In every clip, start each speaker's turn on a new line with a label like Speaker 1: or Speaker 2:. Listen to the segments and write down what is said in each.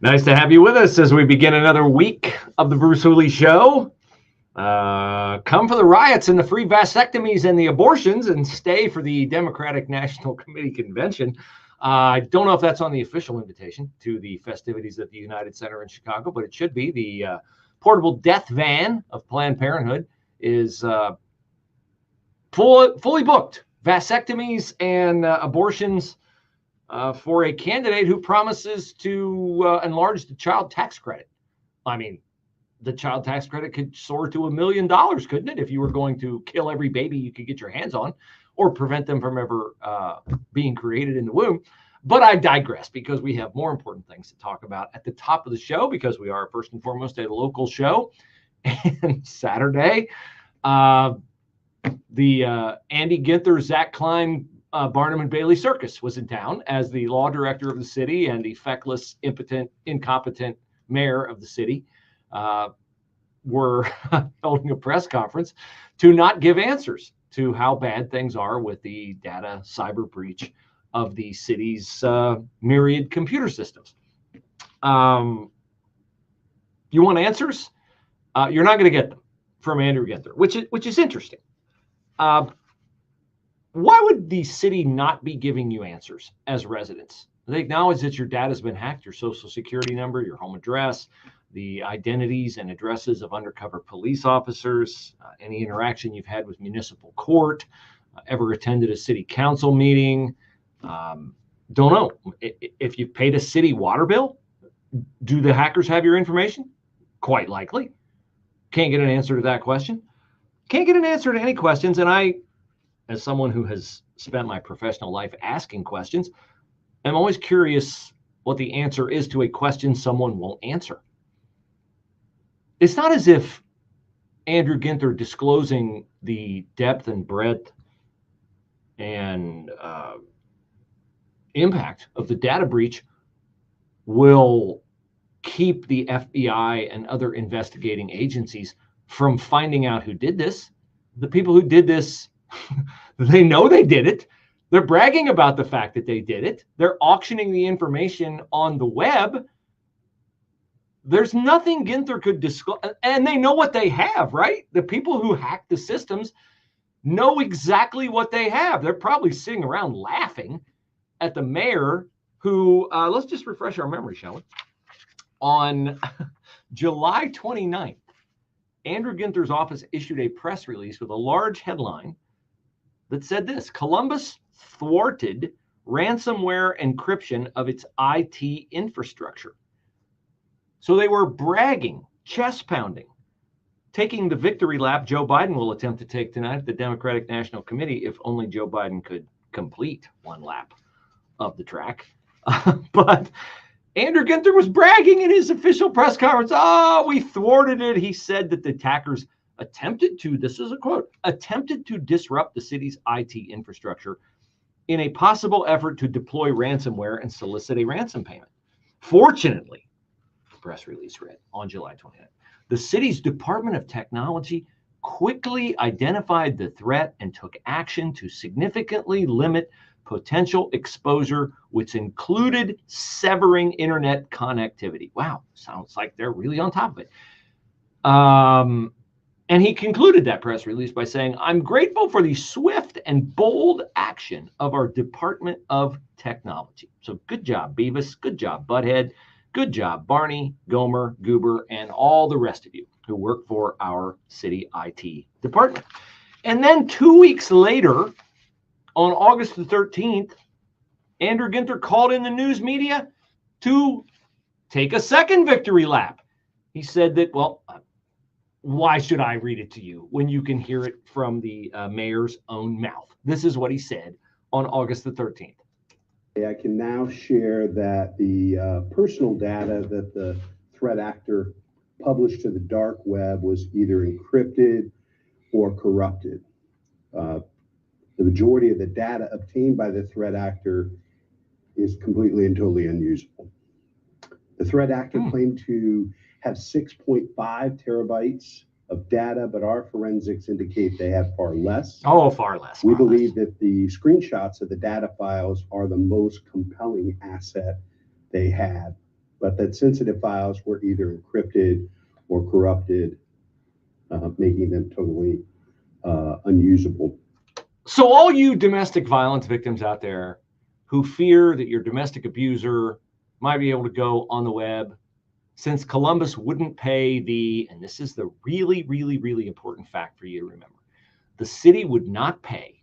Speaker 1: Nice to have you with us as we begin another week of the Bruce Hooley Show. Come for the riots and the free vasectomies and the abortions, and stay for the Democratic National Committee convention. I don't know if that's on the official invitation to the festivities at the United Center in Chicago, but it should be. The portable death van of Planned Parenthood is fully booked. Vasectomies and abortions for a candidate who promises to enlarge the child tax credit. I mean, the child tax credit could soar to $1 million, couldn't it, if you were going to kill every baby you could get your hands on or prevent them from ever being created in the womb. But I digress, because we have more important things to talk about at the top of the show, because we are first and foremost a local show. And Saturday, the Andy Ginther, Zach Klein, Barnum and Bailey Circus was in town as the law director of the city and the feckless, impotent, incompetent mayor of the city were holding a press conference to not give answers to how bad things are with the data cyber breach of the city's myriad computer systems. You want answers? You're not going to get them from Andrew Ginther, which is interesting. Why would the city not be giving you answers as residents? They acknowledge that your data has been hacked, your social security number, your home address, the identities and addresses of undercover police officers, any interaction you've had with municipal court, ever attended a city council meeting. Don't know. If you've paid a city water bill, do the hackers have your information? Quite likely. Can't get an answer to that question. Can't get an answer to any questions. And I, as someone who has spent my professional life asking questions, I'm always curious what the answer is to a question someone won't answer. It's not as if Andrew Ginther disclosing the depth and breadth and impact of the data breach will keep the FBI and other investigating agencies from finding out who did this. The people who did this, they know they did it. They're bragging about the fact that they did it. They're auctioning the information on the web. There's nothing Ginther could disclose, and they know what they have, right? The people who hack the systems know exactly what they have. They're probably sitting around laughing at the mayor who, let's just refresh our memory, shall we? On July 29th, Andrew Ginther's office issued a press release with a large headline that said this: Columbus thwarted ransomware encryption of its IT infrastructure. So they were bragging, chest pounding, taking the victory lap Joe Biden will attempt to take tonight at the Democratic National Committee, if only Joe Biden could complete one lap of the track. But Andrew Ginther was bragging in his official press conference. Oh, we thwarted it. He said that the attackers attempted to, this is a quote, attempted to disrupt the city's IT infrastructure in a possible effort to deploy ransomware and solicit a ransom payment. Fortunately, the press release read on July 29th, the city's Department of Technology quickly identified the threat and took action to significantly limit potential exposure, which included severing internet connectivity. Wow, sounds like they're really on top of it. And he concluded that press release by saying, I'm grateful for the swift and bold action of our Department of Technology. So good job, Beavis. Good job, Butthead. Good job, Barney, Gomer, Goober, and all the rest of you who work for our city IT department. And then 2 weeks later, on August the 13th, Andrew Ginther called in the news media to take a second victory lap. He said that, well, why should I read it to you when you can hear it from the mayor's own mouth? This is what he said on August the 13th.
Speaker 2: I can now share that the personal data that the threat actor published to the dark web was either encrypted or corrupted. The majority of the data obtained by the threat actor is completely and totally unusable. The threat actor claimed to have 6.5 terabytes of data, but our forensics indicate they have far less.
Speaker 1: Oh, far less.
Speaker 2: We believe that the screenshots of the data files are the most compelling asset they had but that sensitive files were either encrypted or corrupted, making them totally unusable.
Speaker 1: So all you domestic violence victims out there who fear that your domestic abuser might be able to go on the web, since Columbus wouldn't pay and this is the really, really, really important fact for you to remember, the city would not pay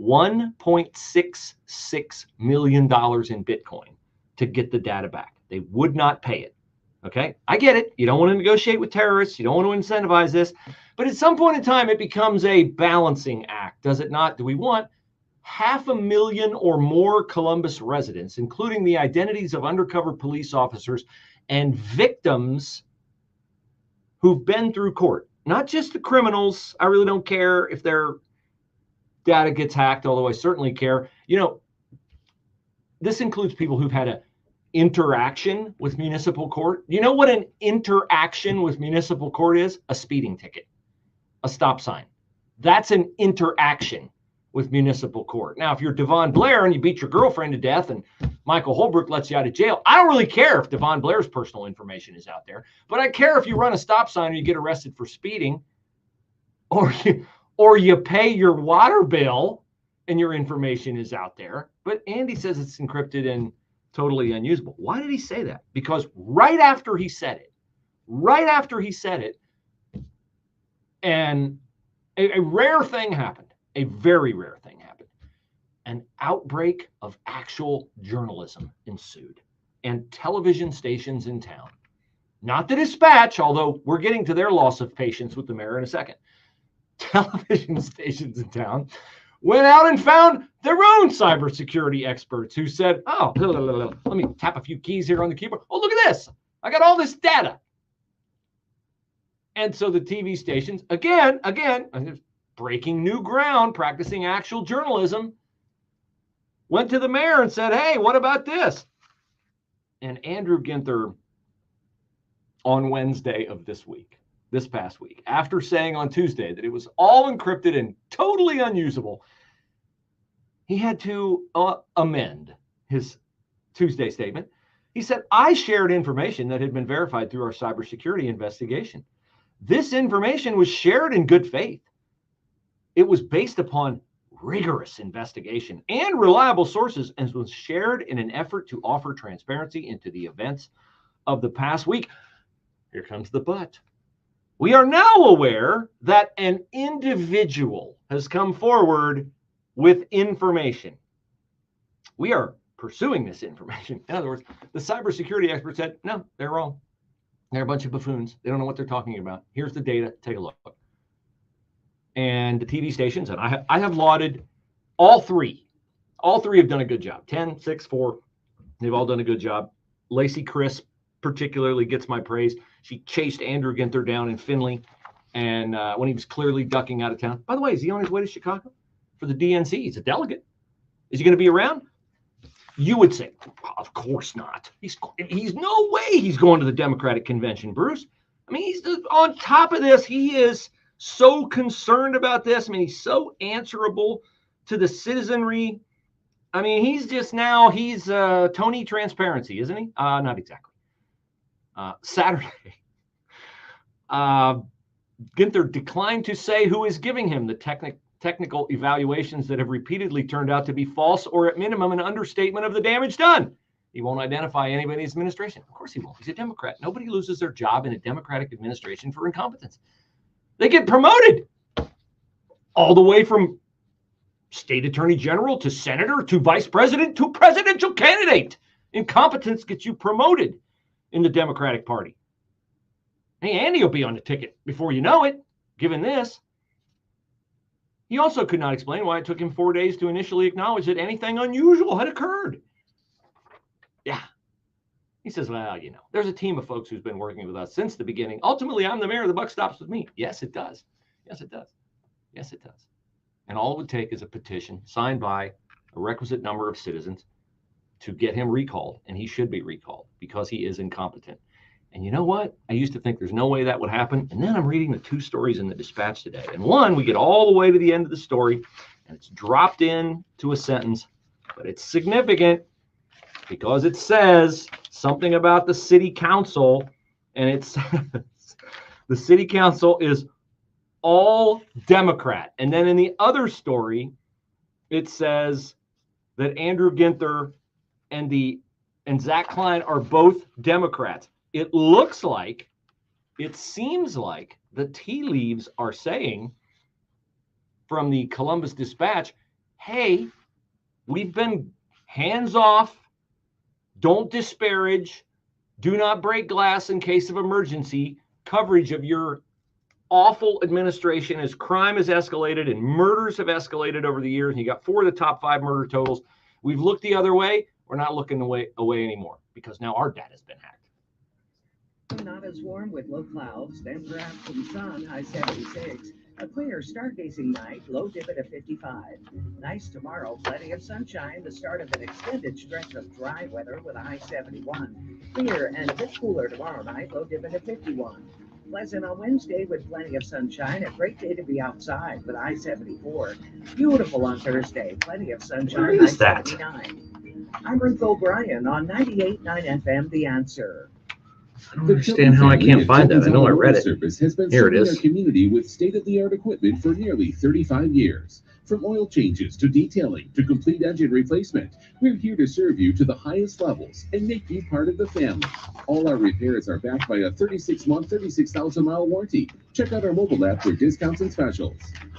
Speaker 1: $1.66 million in Bitcoin to get the data back. They would not pay it. Okay, I get it. You don't want to negotiate with terrorists. You don't want to incentivize this. But at some point in time, it becomes a balancing act, does it not? Do we want 500,000 or more Columbus residents, including the identities of undercover police officers and victims who've been through court? Not just the criminals. I really don't care if their data gets hacked, although I certainly care. You know, this includes people who've had a interaction with municipal court. You know what an interaction with municipal court is? A speeding ticket, a stop sign. That's an interaction with municipal court. Now, if you're Devon Blair and you beat your girlfriend to death and Michael Holbrook lets you out of jail, I don't really care if Devon Blair's personal information is out there, but I care if you run a stop sign and you get arrested for speeding, or you pay your water bill and your information is out there. But Andy says it's encrypted and totally unusable. Why did he say that? Because right after he said it, and a rare thing happened, a very rare thing happened. An outbreak of actual journalism ensued, and television stations in town, not the Dispatch, although we're getting to their loss of patience with the mayor in a second. Television stations in town went out and found their own cybersecurity experts who said, oh, let me tap a few keys here on the keyboard. Oh, look at this. I got all this data. And so the TV stations, again, breaking new ground, practicing actual journalism, went to the mayor and said, hey, what about this? And Andrew Ginther, on Wednesday of this past week, after saying on Tuesday that it was all encrypted and totally unusable, he had to amend his Tuesday statement. He said, I shared information that had been verified through our cybersecurity investigation. This information was shared in good faith. It was based upon rigorous investigation and reliable sources and was shared in an effort to offer transparency into the events of the past week. Here comes the but. We are now aware that an individual has come forward with information. We are pursuing this information. In other words, the cybersecurity expert said, no, they're wrong. They're a bunch of buffoons. They don't know what they're talking about. Here's the data. Take a look. And the TV stations, and I have lauded all three. All three have done a good job. 10, 6, 4. They've all done a good job. Lacey Crisp particularly gets my praise. She chased Andrew Ginther down in Findlay, and when he was clearly ducking out of town. By the way, is he on his way to Chicago for the DNC? He's a delegate. Is he going to be around? You would say, of course not. He's no way he's going to the Democratic convention, Bruce. I mean, he's on top of this. He is so concerned about this. I mean, he's so answerable to the citizenry. I mean, he's Tony Transparency, isn't he? Not exactly. Saturday, Ginther declined to say who is giving him the technical evaluations that have repeatedly turned out to be false or at minimum an understatement of the damage done. He won't identify anybody in his administration. Of course he won't. He's a Democrat. Nobody loses their job in a Democratic administration for incompetence. They get promoted all the way from state attorney general to senator to vice president to presidential candidate. Incompetence gets you promoted in the Democratic Party. Hey, Andy will be on the ticket before you know it, given this. He also could not explain why it took him 4 days to initially acknowledge that anything unusual had occurred. Yeah. He says, well, there's a team of folks who's been working with us since the beginning. Ultimately, I'm the mayor. The buck stops with me. Yes, it does. Yes, it does. Yes, it does. And all it would take is a petition signed by a requisite number of citizens to get him recalled, and he should be recalled because he is incompetent. And you know what? I used to think there's no way that would happen, and then I'm reading the 2 stories in the Dispatch today. And one, we get all the way to the end of the story, and it's dropped in to a sentence, but it's significant. because it says something about the city council, and it says the city council is all Democrat. And then in the other story, it says that Andrew Ginther and Zach Klein are both Democrats. It seems like the tea leaves are saying from the Columbus Dispatch, hey, we've been hands off, don't disparage, do not break glass in case of emergency coverage of your awful administration as crime has escalated and murders have escalated over the years. And you got 4 of the top 5 murder totals. We've looked the other way. We're not looking away anymore because now our data's been hacked.
Speaker 3: Not as warm with low clouds, then perhaps some sun, high 76. A clear stargazing night, low dip at 55. Nice tomorrow, plenty of sunshine, the start of an extended stretch of dry weather with a high 71. Clear and a bit cooler tomorrow night, low dip at 51. Pleasant on Wednesday with plenty of sunshine, a great day to be outside with a high 74. Beautiful on Thursday, plenty of sunshine, high 79. I'm Ruth O'Brien on 98.9 FM, The Answer.
Speaker 1: I don't understand how I can't find that. I know I read it. Here it is.
Speaker 4: Our community with state-of-the-art equipment for nearly 35 years. From oil changes to detailing to complete engine replacement, we're here to serve you to the highest levels and make you part of the family. All our repairs are backed by a 36-month, 36,000-mile warranty. Check out our mobile app for discounts and specials.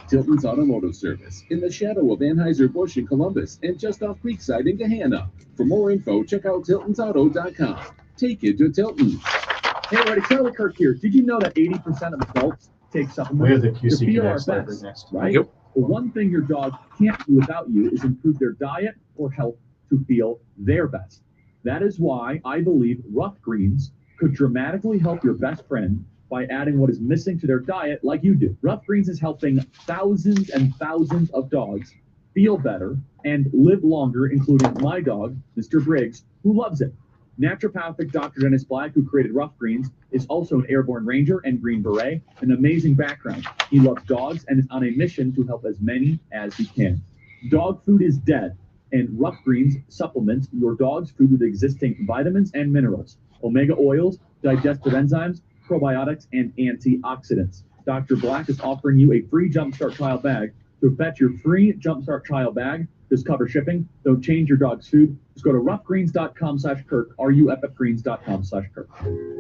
Speaker 4: Tilton's Automotive Service, in the shadow of Anheuser-Busch in Columbus and just off Creekside in Gahanna. For more info, check out tiltonsauto.com. Take it to Tilton.
Speaker 5: Hey, everybody, Charlie Kirk here. Did you know that 80% of adults take supplements?
Speaker 6: We have the QC
Speaker 5: to feel our
Speaker 6: Connect slide
Speaker 5: best,
Speaker 6: next.
Speaker 5: right?
Speaker 1: Yep.
Speaker 5: The one thing your dog can't do without you is improve their diet or health to feel their best. That is why I believe Rough Greens could dramatically help your best friend by adding what is missing to their diet like you do. Rough Greens is helping thousands and thousands of dogs feel better and live longer, including my dog, Mr. Briggs, who loves it. Naturopathic Dr. Dennis Black, who created Rough Greens, is also an airborne ranger and Green Beret, an amazing background. He loves dogs and is on a mission to help as many as he can. Dog food is dead, and Rough Greens supplements your dog's food with existing vitamins and minerals, omega oils, digestive enzymes, probiotics, and antioxidants. Dr. Black is offering you a free Jumpstart trial bag. To fetch your free Jumpstart trial bag, just cover shipping. Don't change your dog's food. Just go to roughgreens.com/Kirk, ruffgreens.com/Kirk.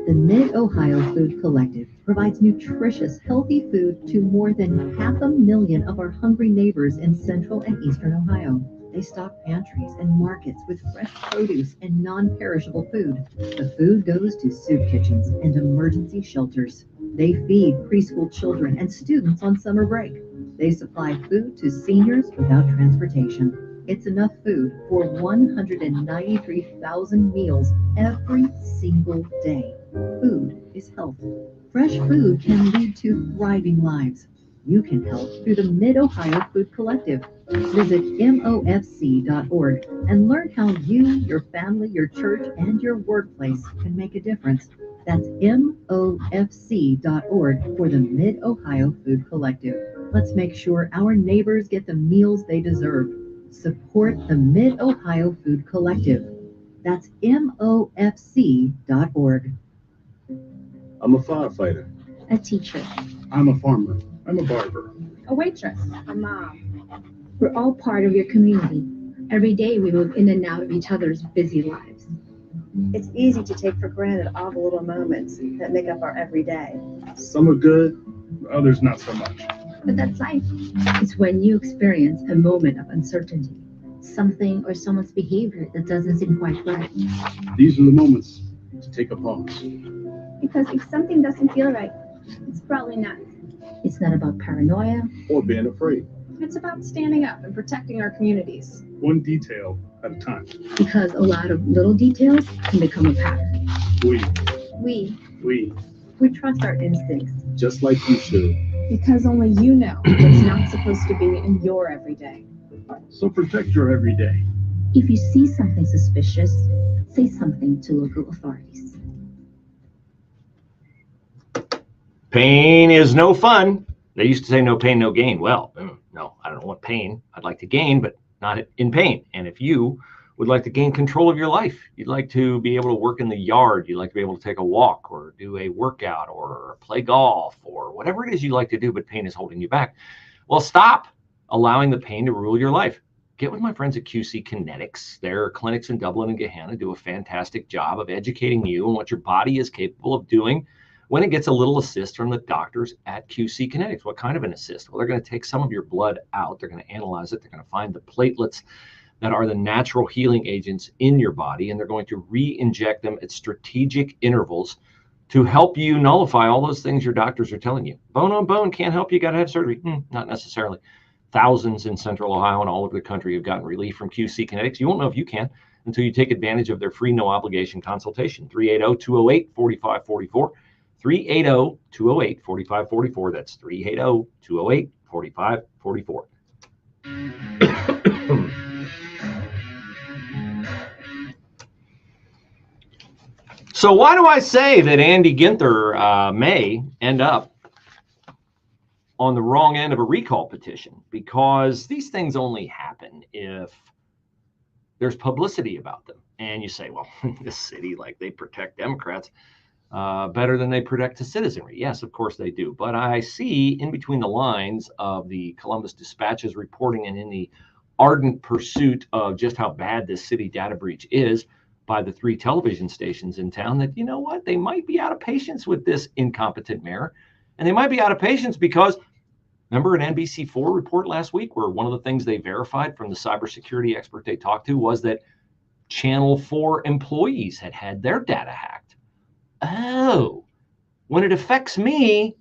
Speaker 7: The Mid-Ohio Food Collective provides nutritious, healthy food to more than 500,000 of our hungry neighbors in central and eastern Ohio. They stock pantries and markets with fresh produce and non-perishable food. The food goes to soup kitchens and emergency shelters. They feed preschool children and students on summer break. They supply food to seniors without transportation. It's enough food for 193,000 meals every single day. Food is health. Fresh food can lead to thriving lives. You can help through the Mid-Ohio Food Collective. Visit MOFC.org and learn how you, your family, your church, and your workplace can make a difference. That's MOFC.org for the Mid-Ohio Food Collective. Let's make sure our neighbors get the meals they deserve. Support the Mid-Ohio Food Collective. That's MOFC.org.
Speaker 8: I'm a firefighter.
Speaker 9: A teacher.
Speaker 8: I'm a farmer. I'm a barber.
Speaker 9: A waitress. A mom. We're all part of your community. Every day we move in and out of each other's busy lives.
Speaker 10: It's easy to take for granted all the little moments that make up our everyday.
Speaker 8: Some are good, others not so much.
Speaker 9: But that's life. It's when you experience a moment of uncertainty. Something or someone's behavior that doesn't seem quite right.
Speaker 8: These are the moments to take a pause.
Speaker 9: Because if something doesn't feel right, it's probably not. It's not about paranoia.
Speaker 8: Or being afraid.
Speaker 11: It's about standing up and protecting our communities.
Speaker 8: One detail at a time.
Speaker 9: Because a lot of little details can become a pattern.
Speaker 8: We
Speaker 10: trust our instincts.
Speaker 8: just like you should.
Speaker 11: Because only you know what's not supposed to be in your everyday.
Speaker 8: So protect your everyday.
Speaker 9: If you see something suspicious, say something to local authorities.
Speaker 1: Pain is no fun. They used to say no pain, no gain. Well, no, I don't want pain. I'd like to gain, but not in pain. And if you would like to gain control of your life. You'd like to be able to work in the yard. You'd like to be able to take a walk or do a workout or play golf or whatever it is you like to do, but pain is holding you back. Well, stop allowing the pain to rule your life. Get with my friends at QC Kinetics. Their clinics in Dublin and Gahanna do a fantastic job of educating you on what your body is capable of doing when it gets a little assist from the doctors at QC Kinetics. What kind of an assist? Well, they're going to take some of your blood out. They're going to analyze it. They're going to find the platelets that are the natural healing agents in your body, and they're going to re-inject them at strategic intervals to help you nullify all those things your doctors are telling you. Bone on bone can't help you, got to have surgery. Not necessarily. Thousands in Central Ohio and all over the country have gotten relief from QC Kinetics. You won't know if you can until you take advantage of their free no obligation consultation. 380-208-4544. 380-208-4544. That's 380-208-4544. So why do I say that Andy Ginther may end up on the wrong end of a recall petition? Because these things only happen if there's publicity about them. And you say, well, in this city, like, they protect Democrats better than they protect the citizenry. Yes, of course they do. But I see in between the lines of the Columbus Dispatch's reporting and in the ardent pursuit of just how bad this city data breach is by the 3 television stations in town, that, you know what, they might be out of patience with this incompetent mayor. And they might be out of patience because, remember an NBC4 report last week where one of the things they verified from the cybersecurity expert they talked to was that Channel 4 employees had had their data hacked. Oh, when it affects me,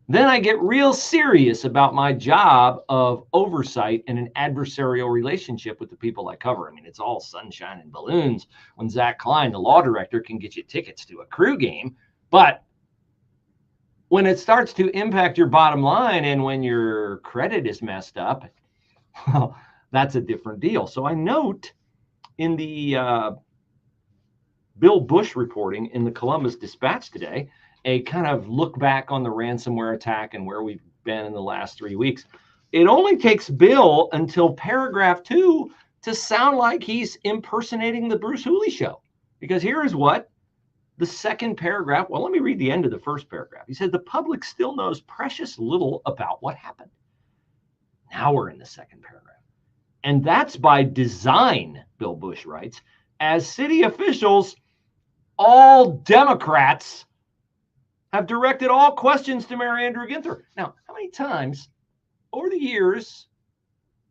Speaker 1: then I get real serious about my job of oversight and an adversarial relationship with the people I cover. I mean, it's all sunshine and balloons when Zach Klein, the law director, can get you tickets to a Crew game. But when it starts to impact your bottom line and when your credit is messed up, well, that's a different deal. So I note in the Bill Bush reporting in the Columbus Dispatch today, a kind of look back on the ransomware attack and where we've been in the last 3 weeks. It only takes Bill until paragraph 2 to sound like he's impersonating the Bruce Hooley show. Because here is what the second paragraph, well, let me read the end of the first paragraph. He said, the public still knows precious little about what happened. Now we're in the second paragraph. And that's by design, Bill Bush writes. As city officials, all Democrats have directed all questions to Mayor Andrew Ginther. Now, how many times over the years,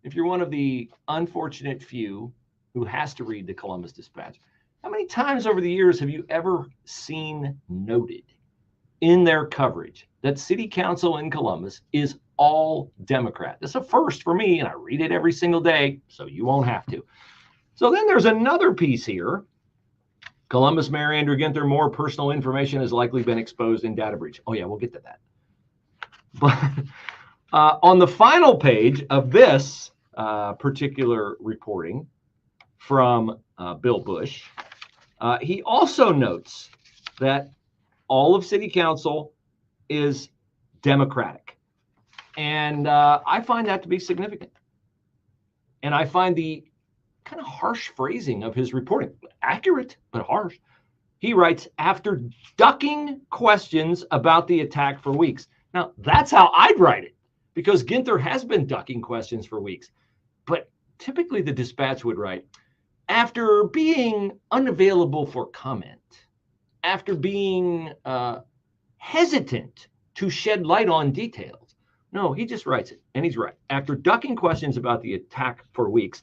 Speaker 1: if you're one of the unfortunate few who has to read the Columbus Dispatch, how many times over the years have you ever seen noted in their coverage that city council in Columbus is all Democrat? That's a first for me, and I read it every single day, so you won't have to. So then there's another piece here. Columbus Mayor Andrew Ginther, more personal information has likely been exposed in data breach. Oh yeah, we'll get to that. But on the final page of this particular reporting from Bill Bush, he also notes that all of city council is Democratic. And I find that to be significant. And I find the kind of harsh phrasing of his reporting accurate, but harsh. He writes, after ducking questions about the attack for weeks. Now, that's how I'd write it, because Ginther has been ducking questions for weeks. But typically the Dispatch would write, after being unavailable for comment, after being hesitant to shed light on details. No, he just writes it, and he's right. After ducking questions about the attack for weeks,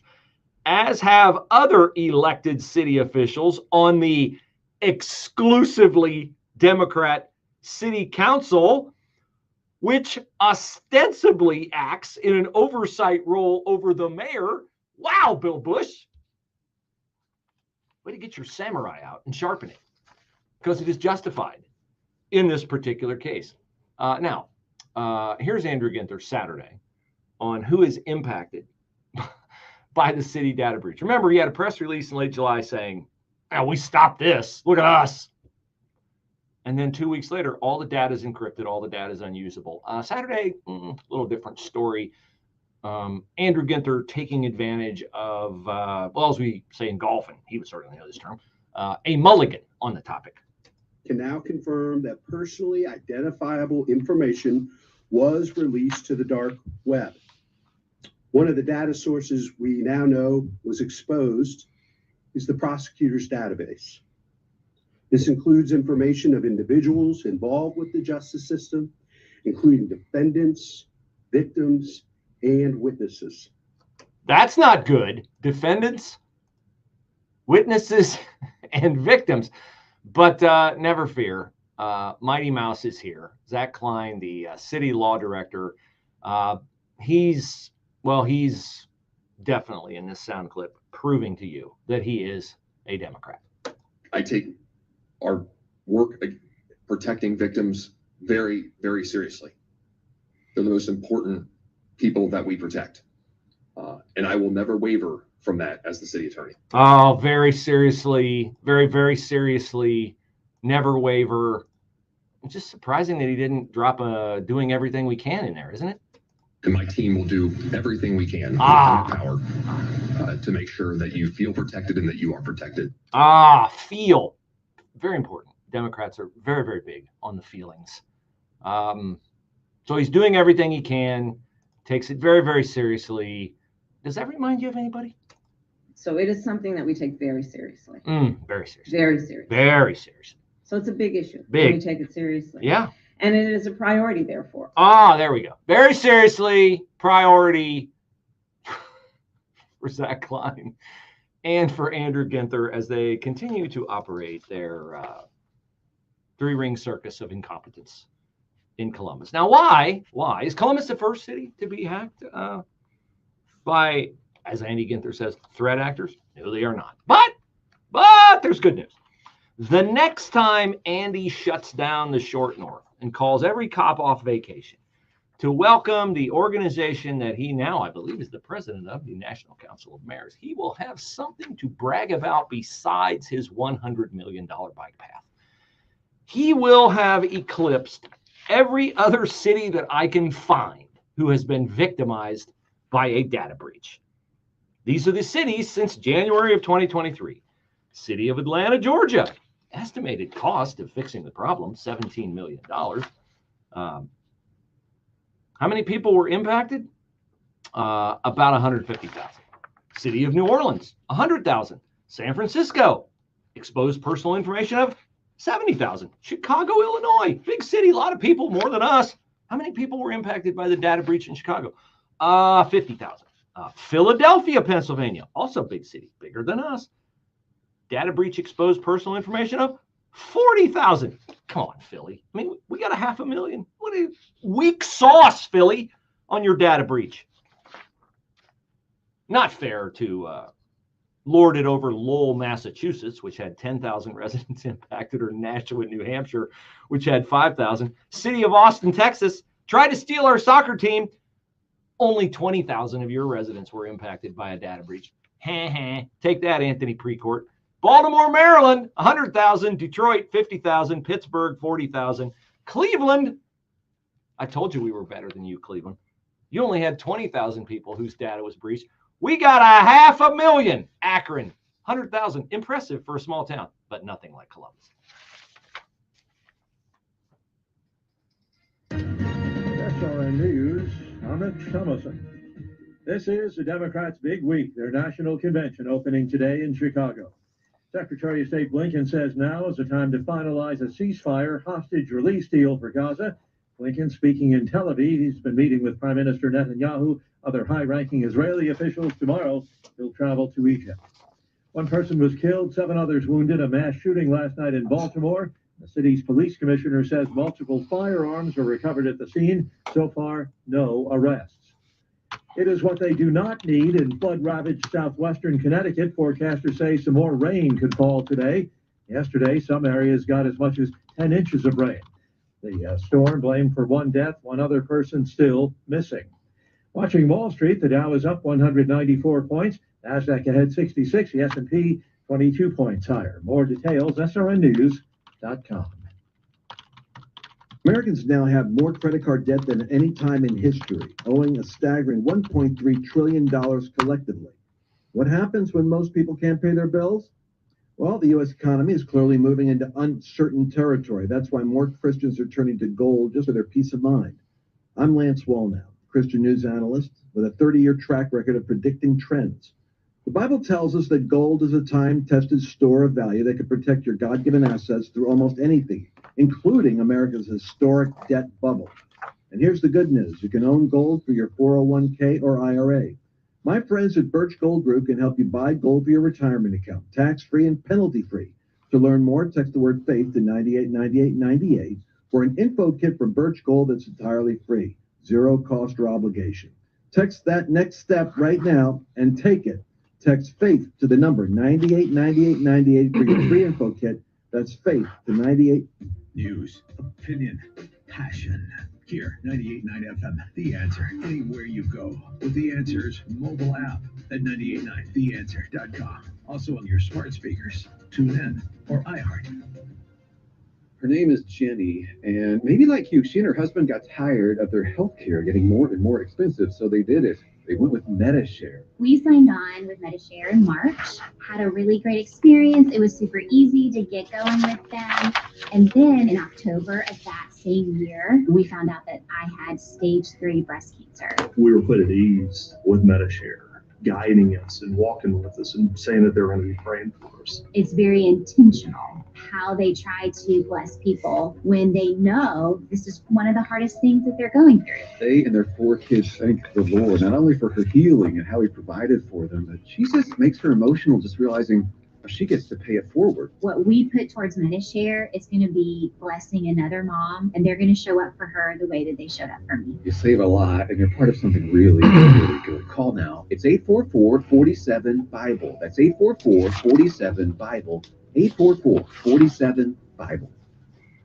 Speaker 1: as have other elected city officials on the exclusively Democrat city council, which ostensibly acts in an oversight role over the mayor. Wow, Bill Bush. Way to get your samurai out and sharpen it, because it is justified in this particular case. Now, here's Andrew Ginther Saturday on who is impacted by the city data breach. Remember, he had a press release in late July saying, oh, we stopped this. Look at us. And then 2 weeks later, all the data is encrypted. All the data is unusable. Saturday, a little different story. Andrew Ginther taking advantage of, well, as we say in golf, and he would certainly know this term, a mulligan on the topic.
Speaker 2: Can now confirm that personally identifiable information was released to the dark web. One of the data sources we now know was exposed is the prosecutor's database. This includes information of individuals involved with the justice system, including defendants, victims, and witnesses.
Speaker 1: That's not good. Defendants, witnesses, and victims. But never fear. Mighty Mouse is here. Zach Klein, the city law director. He's definitely in this sound clip proving to you that he is a Democrat.
Speaker 6: I take our work protecting victims very, very seriously. They're the most important people that we protect. And I will never waver from that as the city attorney.
Speaker 1: Oh, very seriously, very, very seriously, never waver. It's just surprising that he didn't drop a doing everything we can in there, isn't it?
Speaker 6: And my team will do everything we can in our power to make sure that you feel protected and that you are protected.
Speaker 1: Feel. Very important. Democrats are very, very big on the feelings. So he's doing everything he can, takes it very, very seriously. Does that remind you of anybody?
Speaker 12: So it is something that we take very seriously.
Speaker 1: Very seriously.
Speaker 12: Very seriously.
Speaker 1: Very seriously.
Speaker 12: So it's a big issue.
Speaker 1: Big.
Speaker 12: We take it seriously.
Speaker 1: Yeah.
Speaker 12: And it is a priority, therefore.
Speaker 1: There we go. Very seriously, priority for Zach Klein and for Andrew Ginther as they continue to operate their three-ring circus of incompetence in Columbus. Now, why is Columbus the first city to be hacked by, as Andy Ginther says, threat actors? No, they are not. But there's good news. The next time Andy shuts down the short north and calls every cop off vacation to welcome the organization that he now, I believe, is the president of, the National Council of Mayors, he will have something to brag about besides his $100 million bike path. He will have eclipsed every other city that I can find who has been victimized by a data breach. These are the cities since January of 2023. City of Atlanta, Georgia. Estimated cost of fixing the problem, $17 million. How many people were impacted? About 150,000. City of New Orleans, 100,000. San Francisco, exposed personal information of 70,000. Chicago, Illinois, big city, a lot of people, more than us. How many people were impacted by the data breach in Chicago? 50,000. Philadelphia, Pennsylvania, also big city, bigger than us. Data breach exposed personal information of 40,000. Come on, Philly. I mean, we got 500,000. What a weak sauce, Philly, on your data breach. Not fair to lord it over Lowell, Massachusetts, which had 10,000 residents impacted, or Nashua, New Hampshire, which had 5,000. City of Austin, Texas, tried to steal our soccer team. Only 20,000 of your residents were impacted by a data breach. Take that, Anthony Precourt. Baltimore, Maryland, 100,000. Detroit, 50,000. Pittsburgh, 40,000. Cleveland, I told you we were better than you, Cleveland. You only had 20,000 people whose data was breached. We got 500,000. Akron, 100,000. Impressive for a small town, but nothing like Columbus.
Speaker 5: SRN News, I'm Rich Thomason. This is the Democrats' big week, their national convention opening today in Chicago. Secretary of State Blinken says now is the time to finalize a ceasefire hostage release deal for Gaza. Blinken speaking in Tel Aviv. He's been meeting with Prime Minister Netanyahu, other high-ranking Israeli officials. Tomorrow, he'll travel to Egypt. One person was killed, 7 others wounded. A mass shooting last night in Baltimore. The city's police commissioner says multiple firearms were recovered at the scene. So far, no arrests. It is what they do not need in flood-ravaged southwestern Connecticut. Forecasters say some more rain could fall today. Yesterday, some areas got as much as 10 inches of rain. The storm blamed for 1 death, 1 other person still missing. Watching Wall Street, the Dow is up 194 points. Nasdaq ahead 66, the S&P 22 points higher. More details, srnnews.com.
Speaker 13: Americans now have more credit card debt than at any time in history, owing a staggering $1.3 trillion collectively. What happens when most people can't pay their bills? Well, the U.S. economy is clearly moving into uncertain territory. That's why more Christians are turning to gold just for their peace of mind. I'm Lance Wallnow, Christian news analyst with a 30-year track record of predicting trends. The Bible tells us that gold is a time-tested store of value that can protect your God-given assets through almost anything, including America's historic debt bubble. And here's the good news. You can own gold for your 401k or IRA. My friends at Birch Gold Group can help you buy gold for your retirement account, tax-free and penalty-free. To learn more, text the word faith to 989898 for an info kit from Birch Gold that's entirely free, zero cost or obligation. Text that next step right now and take it. Text faith to the number 989898 for your free info kit. That's faith to 98.
Speaker 14: News, opinion, passion. Here, 98.9 FM, The Answer, anywhere you go. With The Answer's mobile app at 989theanswer.com. Also on your smart speakers, TuneIn, or iHeart.
Speaker 15: Her name is Jenny, and maybe like you, she and her husband got tired of their health care getting more and more expensive, so they did it. They went with MediShare.
Speaker 16: We signed on with MediShare in March, had a really great experience. It was super easy to get going with them. And then in October of that same year, we found out that I had stage 3 breast cancer.
Speaker 8: We were put at ease with MediShare, guiding us and walking with us and saying that they're going to be praying for us.
Speaker 16: It's very intentional how they try to bless people when they know this is one of the hardest things that they're going through.
Speaker 15: They and their 4 kids thank the Lord, not only for her healing and how he provided for them, but she just makes her emotional just realizing she gets to pay it forward.
Speaker 16: What we put towards MediShare is going to be blessing another mom, and they're going to show up for her the way that they showed up for me.
Speaker 15: You save a lot, and you're part of something really, really good. Call now. It's 844-47-BIBLE. That's 844-47-BIBLE. 844-47-BIBLE.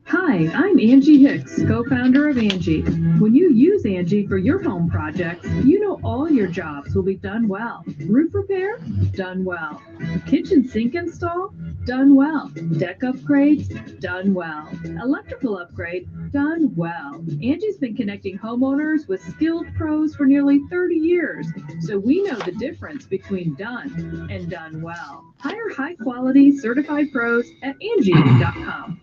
Speaker 17: Hi, I'm Angie Hicks, co-founder of Angie. When you use Angie for your home projects, you know all your jobs will be done well. Roof repair? Done well. Kitchen sink install? Done well. Deck upgrades? Done well. Electrical upgrade? Done well. Angie's been connecting homeowners with skilled pros for nearly 30 years, so we know the difference between done and done well. Hire high-quality certified pros at Angie.com.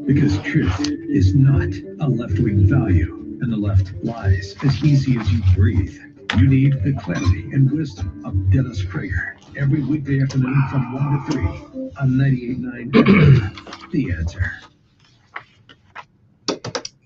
Speaker 14: Because truth is not a left-wing value, and the left lies as easy as you breathe. You need the clarity and wisdom of Dennis Prager every weekday afternoon from 1 to 3 on 98.9 FM. The Answer.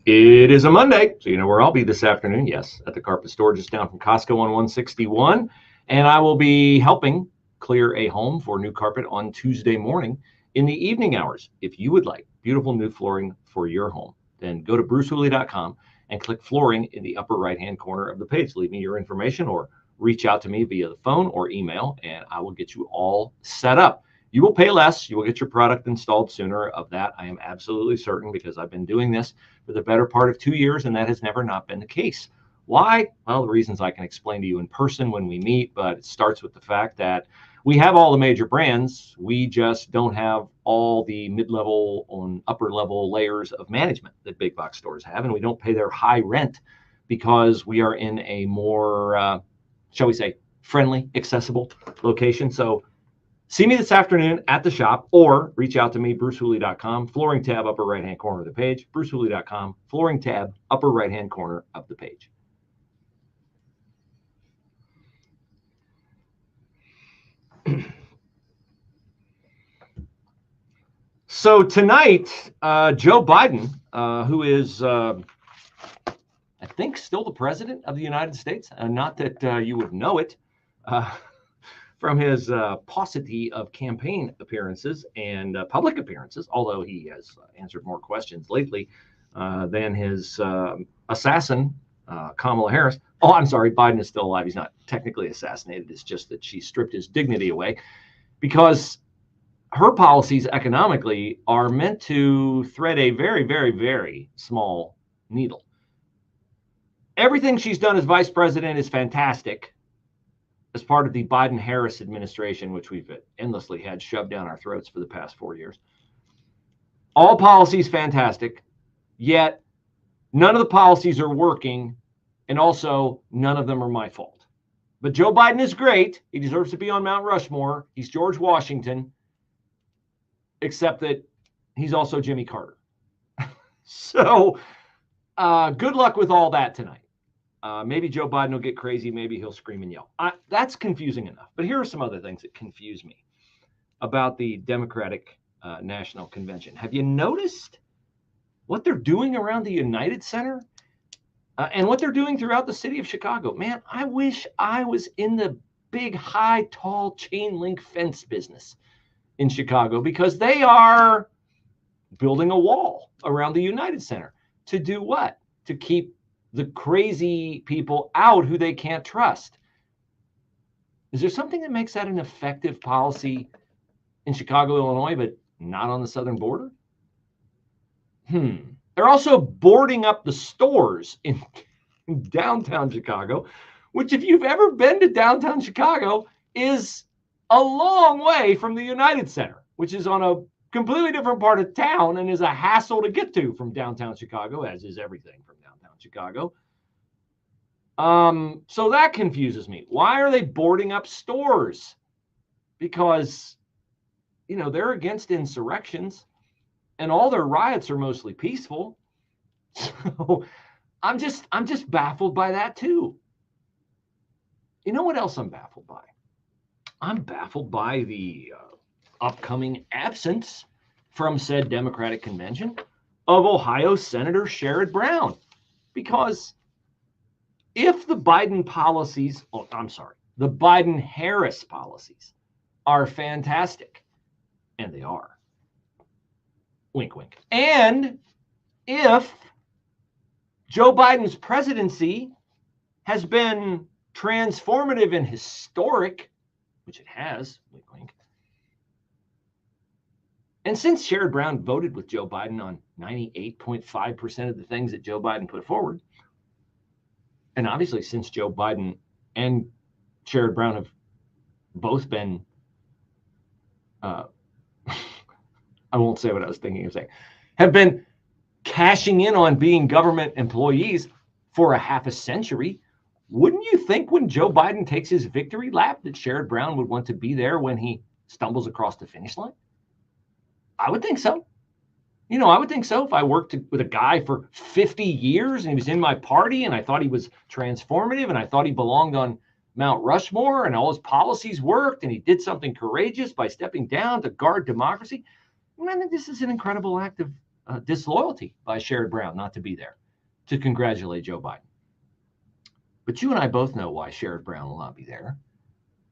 Speaker 1: It is a Monday, so you know where I'll be this afternoon. Yes, at the carpet store just down from Costco on 161. And I will be helping clear a home for new carpet on Tuesday morning in the evening hours. If you would like beautiful new flooring for your home, then go to brucehooley.com and click flooring in the upper right-hand corner of the page. Leave me your information or reach out to me via the phone or email, and I will get you all set up. You will pay less. You will get your product installed sooner. Of that, I am absolutely certain, because I've been doing this for the better part of 2 years, and that has never not been the case. Why? Well, the reasons I can explain to you in person when we meet, but it starts with the fact that we have all the major brands. We just don't have all the mid-level and upper-level layers of management that big box stores have, and we don't pay their high rent because we are in a more, shall we say, friendly, accessible location. So see me this afternoon at the shop, or reach out to me, brucehooley.com, flooring tab, upper right-hand corner of the page, brucehooley.com, flooring tab, upper right-hand corner of the page. So tonight, Joe Biden, who is, I think, still the president of the United States, not that you would know it from his paucity of campaign appearances and public appearances, although he has answered more questions lately than his assassin, Kamala Harris. Oh, I'm sorry, Biden is still alive. He's not technically assassinated. It's just that she stripped his dignity away, because her policies economically are meant to thread a very, very, very small needle. Everything she's done as vice president is fantastic as part of the Biden-Harris administration, which we've endlessly had shoved down our throats for the past 4 years. All policies fantastic, yet none of the policies are working, and also none of them are my fault. But Joe Biden is great. He deserves to be on Mount Rushmore. He's George Washington, except that he's also Jimmy Carter. So good luck with all that tonight. Maybe Joe Biden will get crazy. Maybe he'll scream and yell. That's confusing enough. But here are some other things that confuse me about the Democratic National Convention. Have you noticed what they're doing around the United Center and what they're doing throughout the city of Chicago? Man, I wish I was in the big, high, tall chain link fence business in Chicago, because they are building a wall around the United Center. To do what? To keep the crazy people out who they can't trust. Is there something that makes that an effective policy in Chicago, Illinois, but not on the southern border? They're also boarding up the stores in downtown Chicago, which, if you've ever been to downtown Chicago, is a long way from the United Center, which is on a completely different part of town and is a hassle to get to from downtown Chicago, as is everything from downtown Chicago. So that confuses me. Why are they boarding up stores? Because, you know, they're against insurrections and all their riots are mostly peaceful. So I'm just baffled by that too. You know what else I'm baffled by? I'm baffled by the upcoming absence from said Democratic convention of Ohio Senator Sherrod Brown. Because if the Biden policies, the Biden-Harris policies are fantastic, and they are, wink, wink, and if Joe Biden's presidency has been transformative and historic, which it has, wink, wink. And since Sherrod Brown voted with Joe Biden on 98.5% of the things that Joe Biden put forward, and obviously since Joe Biden and Sherrod Brown have both been, I won't say what I was thinking of saying, have been cashing in on being government employees for a half a century, wouldn't you think when Joe Biden takes his victory lap that Sherrod Brown would want to be there when he stumbles across the finish line? I would think so. You know, I would think so if I worked with a guy for 50 years and he was in my party and I thought he was transformative and I thought he belonged on Mount Rushmore and all his policies worked and he did something courageous by stepping down to guard democracy. And I think this is an incredible act of disloyalty by Sherrod Brown not to be there to congratulate Joe Biden. But you and I both know why Sherrod Brown will not be there.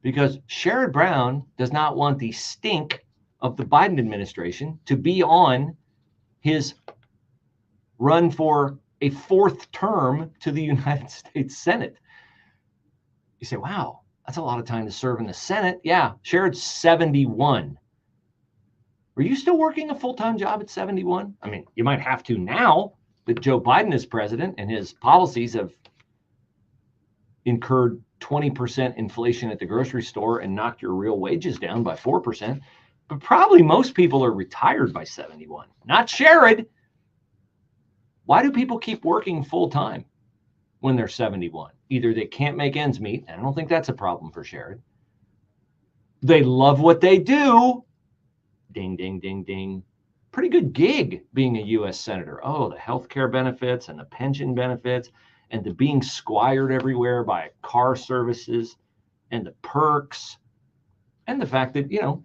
Speaker 1: Because Sherrod Brown does not want the stink of the Biden administration to be on his run for a fourth term to the United States Senate. You say, wow, that's a lot of time to serve in the Senate. Yeah, Sherrod's 71. Are you still working a full-time job at 71? I mean, you might have to now that Joe Biden is president and his policies have incurred 20% inflation at the grocery store and knocked your real wages down by 4%. But probably most people are retired by 71. Not Sherrod. Why do people keep working full-time when they're 71? Either they can't make ends meet, and I don't think that's a problem for Sherrod. They love what they do. Ding, ding, ding, ding. Pretty good gig being a U.S. Senator. Oh, the health care benefits and the pension benefits and the being squired everywhere by car services and the perks and the fact that, you know,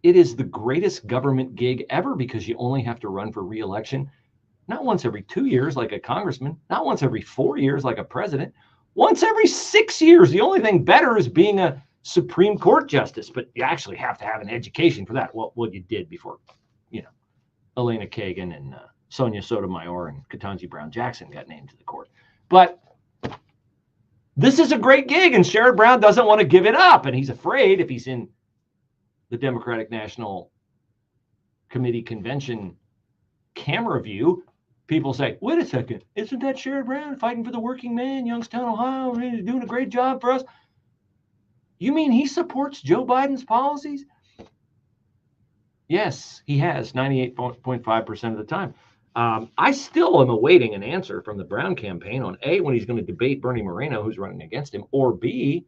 Speaker 1: it is the greatest government gig ever because you only have to run for re-election not once every 2 years like a congressman, not once every 4 years like a president, once every 6 years. The only thing better is being a Supreme Court justice, but you actually have to have an education for that. Well, you did before, you know, Elena Kagan and Sonia Sotomayor and Ketanji Brown Jackson got named to the court. But this is a great gig, and Sherrod Brown doesn't want to give it up, and he's afraid if he's in the Democratic National Committee convention camera view, people say, wait a second, isn't that Sherrod Brown fighting for the working man, Youngstown, Ohio, he's doing a great job for us? You mean he supports Joe Biden's policies? Yes, he has 98.5% of the time. I still am awaiting an answer from the Brown campaign on A, when he's going to debate Bernie Moreno, who's running against him, or B,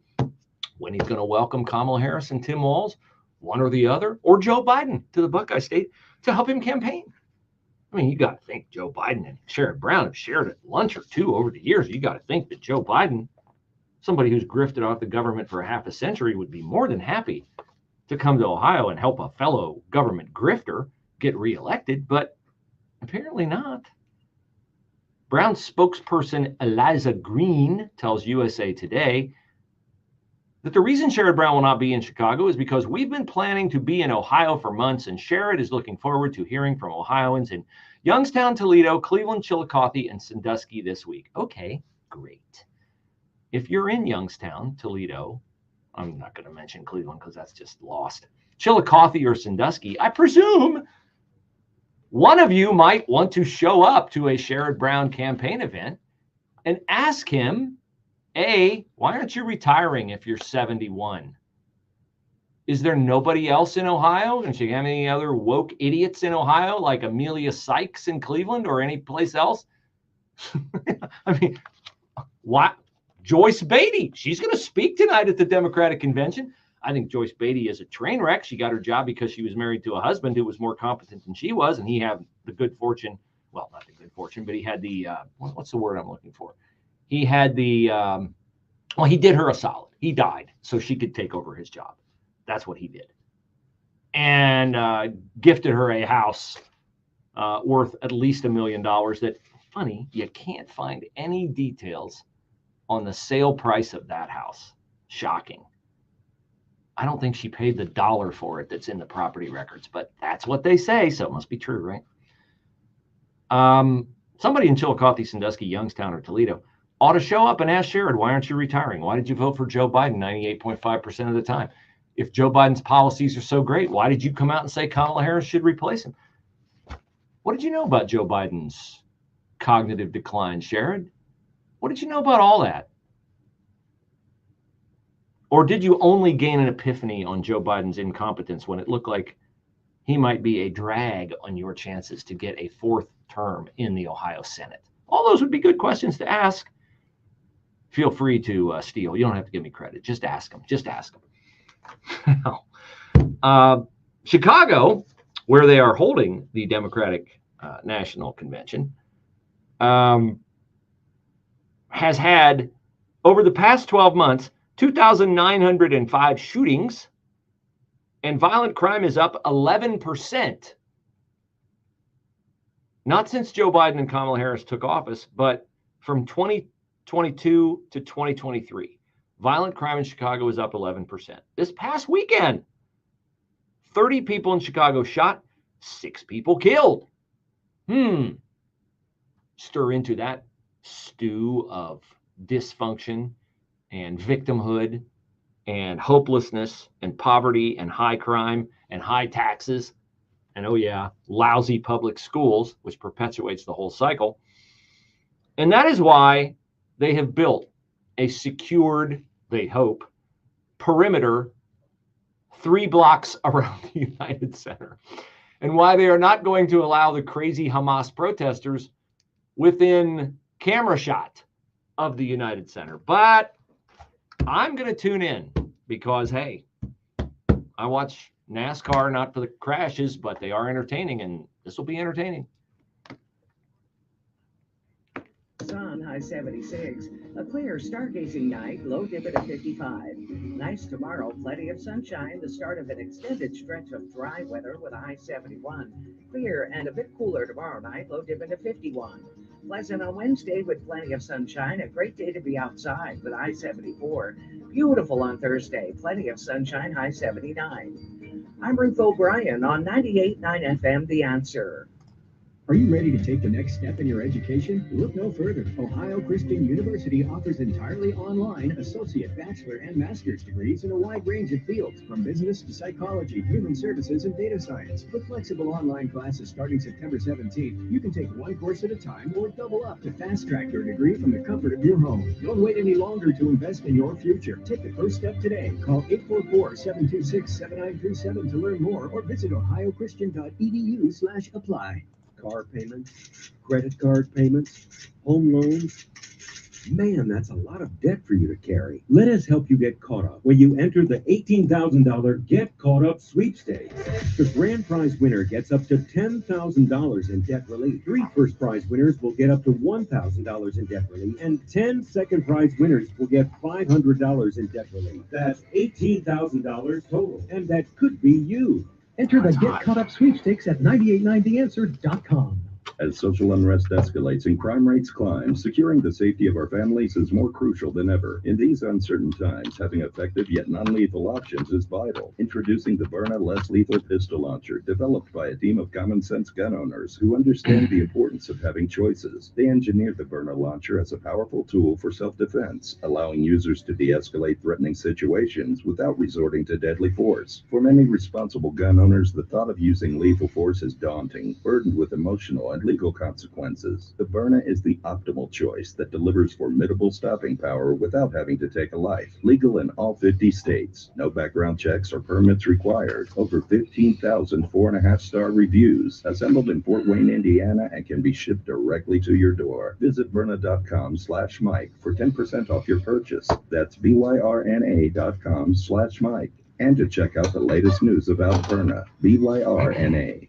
Speaker 1: when he's going to welcome Kamala Harris and Tim Walz, one or the other, or Joe Biden to the Buckeye State to help him campaign. I mean, you got to think Joe Biden and Sherrod Brown have shared at lunch or two over the years. You got to think that Joe Biden, somebody who's grifted off the government for half a century, would be more than happy to come to Ohio and help a fellow government grifter get reelected, but apparently not. Brown's spokesperson Eliza Green tells USA Today that the reason Sherrod Brown will not be in Chicago is because we've been planning to be in Ohio for months, and Sherrod is looking forward to hearing from Ohioans in Youngstown, Toledo, Cleveland, Chillicothe, and Sandusky this week. Okay, great. If you're in Youngstown, Toledo, I'm not going to mention Cleveland because that's just lost, Chillicothe or Sandusky, I presume one of you might want to show up to a Sherrod Brown campaign event and ask him, A, why aren't you retiring if you're 71? Is there nobody else in Ohio? Don't you have any other woke idiots in Ohio like Amelia Sykes in Cleveland or any place else? I mean, what? Joyce Beatty, she's going to speak tonight at the Democratic convention. I think Joyce Beatty is a train wreck. She got her job because she was married to a husband who was more competent than she was, and he had the good fortune. Well, not the good fortune, but he had the what's the word I'm looking for? He had the well, he did her a solid. He died so she could take over his job. That's what he did, and gifted her a house worth at least $1 million. That, funny, you can't find any details on the sale price of that house. Shocking. I don't think she paid the dollar for it that's in the property records, but that's what they say, so it must be true, right? Somebody in Chillicothe, Sandusky, Youngstown, or Toledo ought to show up and ask Sherrod, why aren't you retiring? Why did you vote for Joe Biden 98.5% of the time? If Joe Biden's policies are so great, why did you come out and say Kamala Harris should replace him? What did you know about Joe Biden's cognitive decline, Sherrod? What did you know about all that? Or did you only gain an epiphany on Joe Biden's incompetence when it looked like he might be a drag on your chances to get a fourth term in the Ohio Senate? All those would be good questions to ask. Feel free to steal. You don't have to give me credit. Just ask them. Just ask them. Chicago, where they are holding the Democratic National Convention, has had, over the past 12 months, 2,905 shootings, and violent crime is up 11%. Not since Joe Biden and Kamala Harris took office, but from 2022 to 2023. Violent crime in Chicago is up 11%. This past weekend, 30 people in Chicago shot, 6 people killed. Stir into that stew of dysfunction and victimhood and hopelessness and poverty and high crime and high taxes and, oh yeah, lousy public schools, which perpetuates the whole cycle. And that is why they have built a secured, they hope, perimeter 3 blocks around the United Center, and why they are not going to allow the crazy Hamas protesters within camera shot of the United Center. But I'm going to tune in because, hey, I watch NASCAR not for the crashes, but they are entertaining, and this will be entertaining.
Speaker 3: Sun, high 76. A clear stargazing night, low dip at 55. Nice tomorrow, plenty of sunshine, the start of an extended stretch of dry weather with a high 71. Clear and a bit cooler tomorrow night, low dip at 51. Pleasant on Wednesday with plenty of sunshine, a great day to be outside with high 74. Beautiful on Thursday, plenty of sunshine, high 79. I'm Ruth O'Brien on 98.9 FM, The Answer.
Speaker 18: Are you ready to take the next step in your education? Look no further. Ohio Christian University offers entirely online associate, bachelor, and master's degrees in a wide range of fields, from business to psychology, human services, and data science. With flexible online classes starting September 17th, you can take one course at a time or double up to fast-track your degree from the comfort of your home. Don't wait any longer to invest in your future. Take the first step today. Call 844-726-7937 to learn more or visit ohiochristian.edu/apply. car payments, credit card payments, home loans. Man, that's a lot of debt for you to carry. Let us help you get caught up when you enter the $18,000 Get Caught Up sweepstakes. The grand prize winner gets up to $10,000 in debt relief. 3 first prize winners will get up to $1,000 in debt relief, and 10 second prize winners will get $500 in debt relief. That's $18,000 total, and that could be you. Enter the Get Caught Up sweepstakes at 989theanswer.com.
Speaker 19: As social unrest escalates and crime rates climb, securing the safety of our families is more crucial than ever. In these uncertain times, having effective yet non-lethal options is vital. Introducing the Byrna Less Lethal Pistol Launcher, developed by a team of common-sense gun owners who understand the importance of having choices. They engineered the Byrna launcher as a powerful tool for self-defense, allowing users to de-escalate threatening situations without resorting to deadly force. For many responsible gun owners, the thought of using lethal force is daunting, burdened with emotional and legal consequences. The Byrna is the optimal choice that delivers formidable stopping power without having to take a life. Legal in all 50 states. No background checks or permits required. Over 15,000 4.5-star reviews. Assembled in Fort Wayne, Indiana, and can be shipped directly to your door. Visit Byrna.com/Mike for 10% off your purchase. That's BYRNA.com/Mike. And to check out the latest news about Byrna. BYRNA.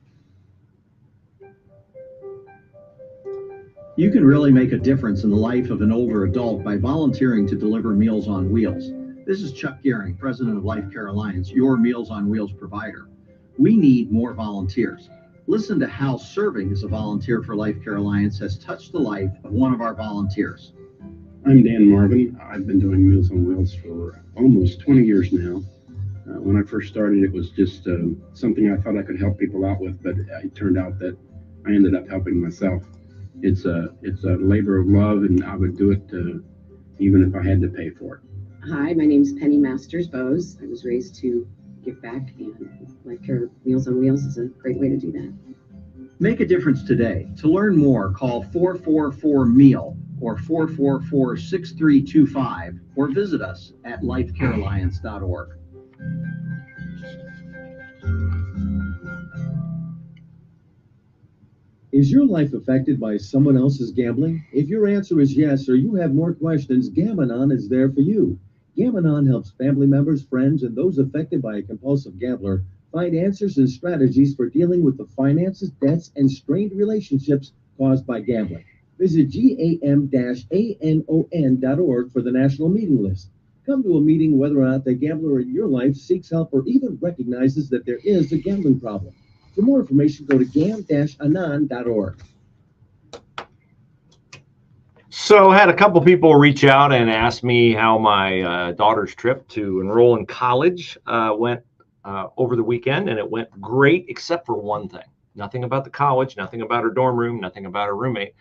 Speaker 20: You can really make a difference in the life of an older adult by volunteering to deliver Meals on Wheels. This is Chuck Gehring, president of Life Care Alliance, your Meals on Wheels provider. We need more volunteers. Listen to how serving as a volunteer for Life Care Alliance has touched the life of one of our volunteers.
Speaker 21: I'm Dan Marvin. I've been doing Meals on Wheels for almost 20 years now. When I first started, it was just something I thought I could help people out with, but it turned out that I ended up helping myself. It's a labor of love, and I would do it even if I had to pay for it.
Speaker 22: Hi, my name's Penny Masters Bose. I was raised to give back, and Life Care Meals on Wheels is a great way to do that.
Speaker 20: Make a difference today. To learn more, call 444-MEAL or 444-6325 or visit us at lifecarealliance.org.
Speaker 18: Is your life affected by someone else's gambling? If your answer is yes, or you have more questions, Gam-Anon is there for you. Gam-Anon helps family members, friends, and those affected by a compulsive gambler find answers and strategies for dealing with the finances, debts, and strained relationships caused by gambling. Visit gam-anon.org for the national meeting list. Come to a meeting whether or not the gambler in your life seeks help or even recognizes that there is a gambling problem. For more information, go to gam-anon.org.
Speaker 1: So I had a couple people reach out and ask me how my daughter's trip to enroll in college went over the weekend, and it went great except for one thing. Nothing about the college, nothing about her dorm room, nothing about her roommate.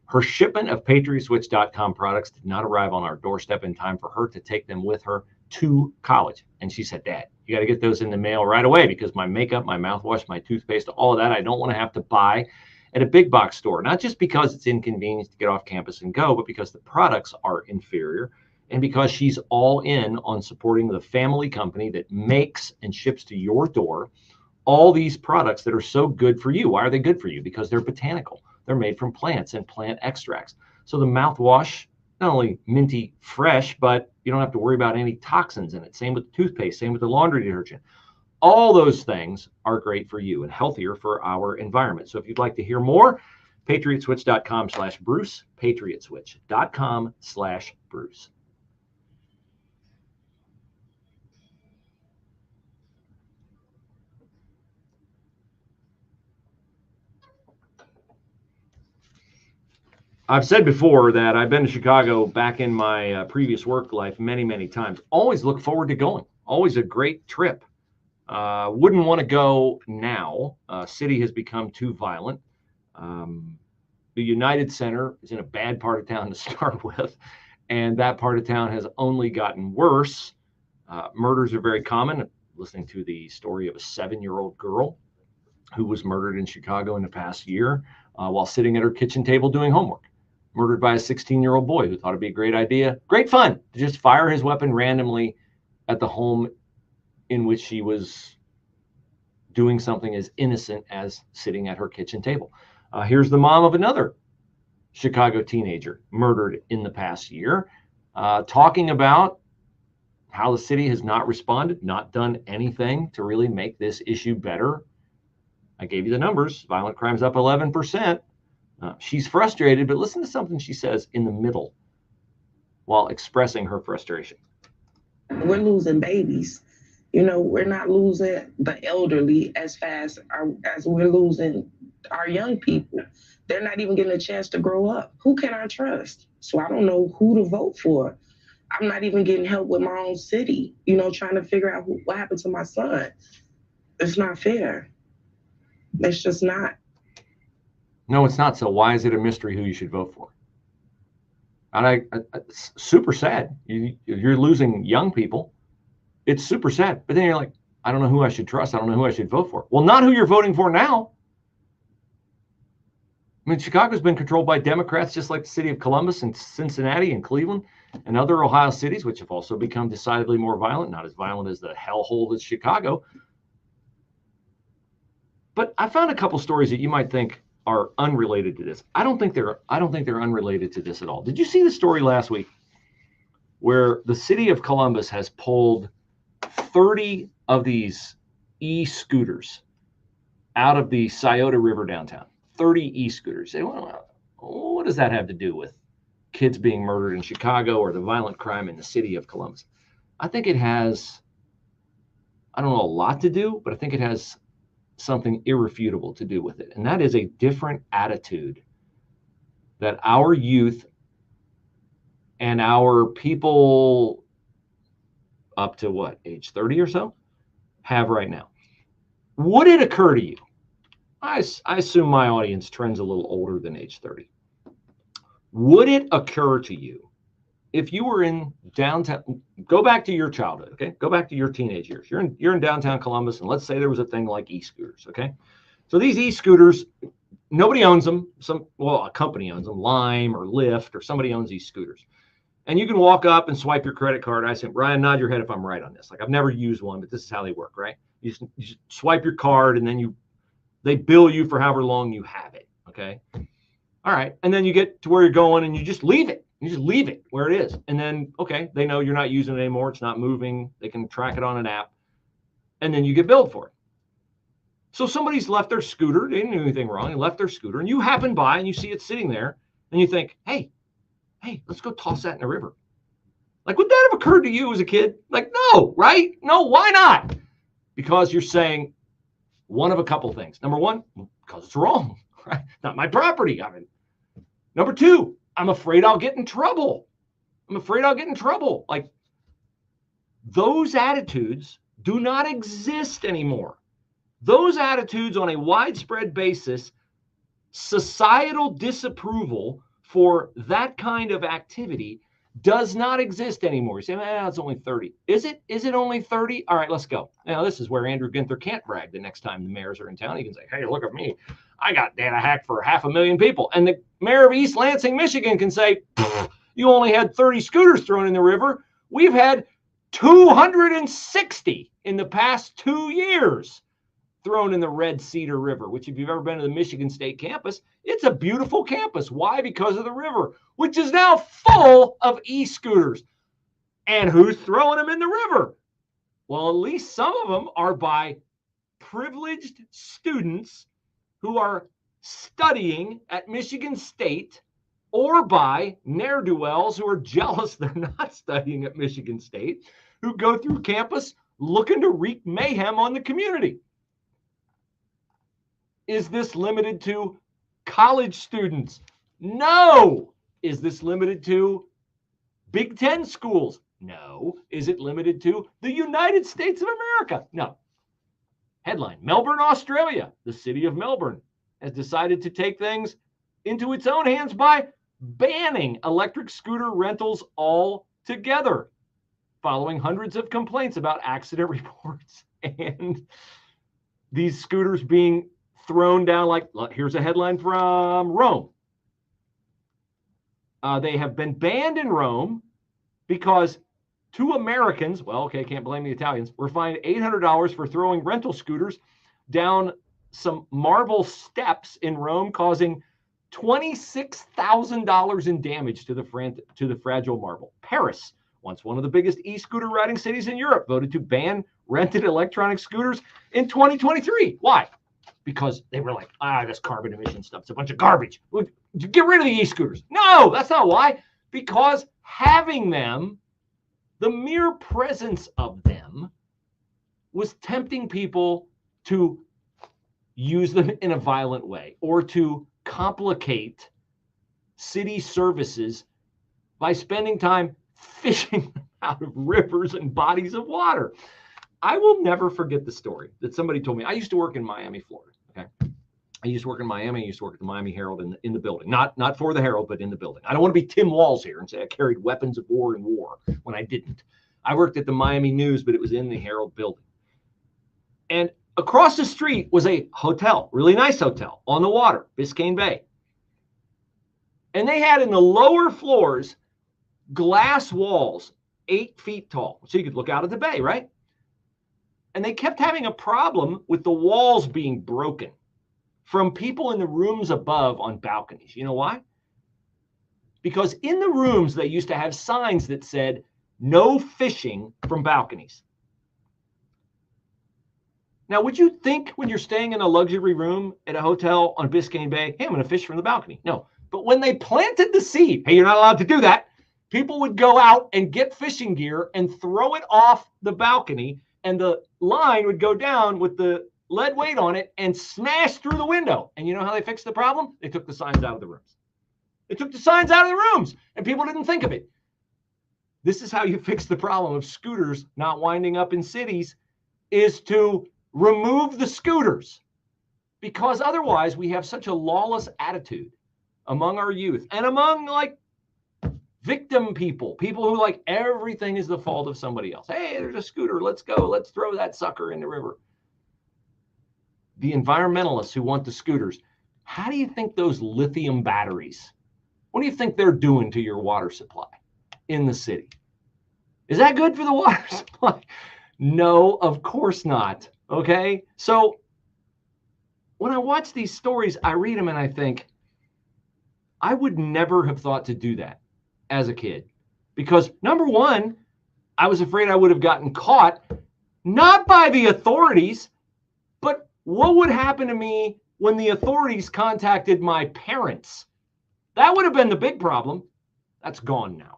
Speaker 1: Her shipment of PatriotSwitch.com products did not arrive on our doorstep in time for her to take them with her to college. And she said, Dad, you got to get those in the mail right away because my makeup, my mouthwash, my toothpaste, all of that, I don't want to have to buy at a big box store. Not just because it's inconvenient to get off campus and go, but because the products are inferior and because she's all in on supporting the family company that makes and ships to your door all these products that are so good for you. Why are they good for you? Because they're botanical. They're made from plants and plant extracts. So the mouthwash, not only minty fresh, but you don't have to worry about any toxins in it. Same with the toothpaste, same with the laundry detergent. All those things are great for you and healthier for our environment. So if you'd like to hear more, patriotswitch.com/Bruce, patriotswitch.com/Bruce. I've said before that I've been to Chicago back in my previous work life many, many times. Always look forward to going. Always a great trip. Wouldn't want to go now. City has become too violent. The United Center is in a bad part of town to start with, and that part of town has only gotten worse. Murders are very common. Listening to the story of a 7-year-old girl who was murdered in Chicago in the past year while sitting at her kitchen table doing homework. Murdered by a 16-year-old boy who thought it'd be a great idea, great fun, to just fire his weapon randomly at the home in which she was doing something as innocent as sitting at her kitchen table. Here's the mom of another Chicago teenager murdered in the past year, talking about how the city has not responded, not done anything to really make this issue better. I gave you the numbers. Violent crime's up 11%. She's frustrated, but listen to something she says in the middle while expressing her frustration.
Speaker 4: We're losing babies. We're not losing the elderly as fast as we're losing our young people. They're not even getting a chance to grow up. Who can I trust? So I don't know who to vote for. I'm not even getting help with my own city, trying to figure out what happened to my son. It's not fair. It's just not.
Speaker 1: No, it's not. So why is it a mystery who you should vote for? And it's super sad. You're losing young people. It's super sad. But then you're like, I don't know who I should trust. I don't know who I should vote for. Well, not who you're voting for now. I mean, Chicago's been controlled by Democrats, just like the city of Columbus and Cincinnati and Cleveland and other Ohio cities, which have also become decidedly more violent, not as violent as the hellhole that's Chicago. But I found a couple stories that you might think are unrelated to this. I don't think they're unrelated to this at all. Did you see the story last week where the city of Columbus has pulled 30 of these e-scooters out of the Scioto River downtown? 30 e-scooters. What does that have to do with kids being murdered in Chicago or the violent crime in the city of Columbus? I think it has, I don't know, a lot to do, but I think it has something irrefutable to do with it. And that is a different attitude that our youth and our people up to what, age 30 or so, have right now. Would it occur to you? I assume my audience trends a little older than age 30. Would it occur to you if you were in downtown, go back to your childhood, okay? Go back to your teenage years. You're in downtown Columbus, and let's say there was a thing like e-scooters, okay? So these e-scooters, nobody owns them. A company owns them, Lime or Lyft, or somebody owns these scooters. And you can walk up and swipe your credit card. I said, Ryan, nod your head if I'm right on this. Like, I've never used one, but this is how they work, right? You just swipe your card, and then they bill you for however long you have it, okay? All right, and then you get to where you're going, and you just leave it. You just leave it where it is. And then, okay, they know you're not using it anymore. It's not moving. They can track it on an app. And then you get billed for it. So somebody's left their scooter. They didn't do anything wrong. They left their scooter. And you happen by, and you see it sitting there, and you think, hey, let's go toss that in the river. Like, would that have occurred to you as a kid? Like, no, right? No, why not? Because you're saying one of a couple things. Number one, because it's wrong, right? Not my property. Number two, I'm afraid I'll get in trouble. Like, those attitudes do not exist anymore. Those attitudes on a widespread basis, societal disapproval for that kind of activity does not exist anymore. You say, it's only 30. Is it? Is it only 30? All right, let's go. Now, this is where Andrew Ginther can't brag the next time the mayors are in town. He can say, hey, look at me. I got data hacked for 500,000 people. And the mayor of East Lansing, Michigan can say, you only had 30 scooters thrown in the river. We've had 260 in the past 2 years thrown in the Red Cedar River, which if you've ever been to the Michigan State campus, it's a beautiful campus. Why? Because of the river, which is now full of e-scooters. And who's throwing them in the river? Well, at least some of them are by privileged students who are studying at Michigan State, or by ne'er-do-wells who are jealous they're not studying at Michigan State, who go through campus looking to wreak mayhem on the community. Is this limited to college students? No. Is this limited to Big Ten schools? No. Is it limited to the United States of America? No. Headline, Melbourne, Australia. The city of Melbourne has decided to take things into its own hands by banning electric scooter rentals altogether, following hundreds of complaints about accident reports and these scooters being thrown down. Like, here's a headline from Rome. They have been banned in Rome because two Americans, well, okay, can't blame the Italians, were fined $800 for throwing rental scooters down some marble steps in Rome, causing $26,000 in damage to the fragile marble. Paris, once one of the biggest e-scooter riding cities in Europe, voted to ban rented electronic scooters in 2023. Why? Because they were like, this carbon emission stuff's a bunch of garbage. Get rid of the e-scooters. No, that's not why. Because having them, the mere presence of them, was tempting people to use them in a violent way or to complicate city services by spending time fishing them out of rivers and bodies of water. I will never forget the story that somebody told me. I used to work in Miami, Florida. Okay, I used to work in Miami. I used to work at the Miami Herald in the building, not for the Herald, but in the building. I don't want to be Tim Walz here and say I carried weapons of war in war when I didn't. I worked at the Miami News, but it was in the Herald building. And across the street was a hotel, really nice hotel on the water, Biscayne Bay. And they had in the lower floors glass walls 8 feet tall, so you could look out at the bay, right? And they kept having a problem with the walls being broken from people in the rooms above on balconies. You know why? Because in the rooms, they used to have signs that said, no fishing from balconies. Now, would you think when you're staying in a luxury room at a hotel on Biscayne Bay, hey, I'm going to fish from the balcony? No. But when they planted the seed, hey, you're not allowed to do that, people would go out and get fishing gear and throw it off the balcony, and the line would go down with the lead weight on it and smash through the window. And you know how they fixed the problem? They took the signs out of the rooms. They took the signs out of the rooms, and people didn't think of it. This is how you fix the problem of scooters not winding up in cities, is to remove the scooters. Because otherwise we have such a lawless attitude among our youth and among like victim people who like everything is the fault of somebody else. Hey, there's a scooter. Let's go. Let's throw that sucker in the river. The environmentalists who want the scooters, how do you think those lithium batteries, what do you think they're doing to your water supply in the city? Is that good for the water supply? No, of course not. Okay. So when I watch these stories, I read them and I think, I would never have thought to do that as a kid, because number one, I was afraid I would have gotten caught, not by the authorities, but what would happen to me when the authorities contacted my parents? That would have been the big problem. That's gone now.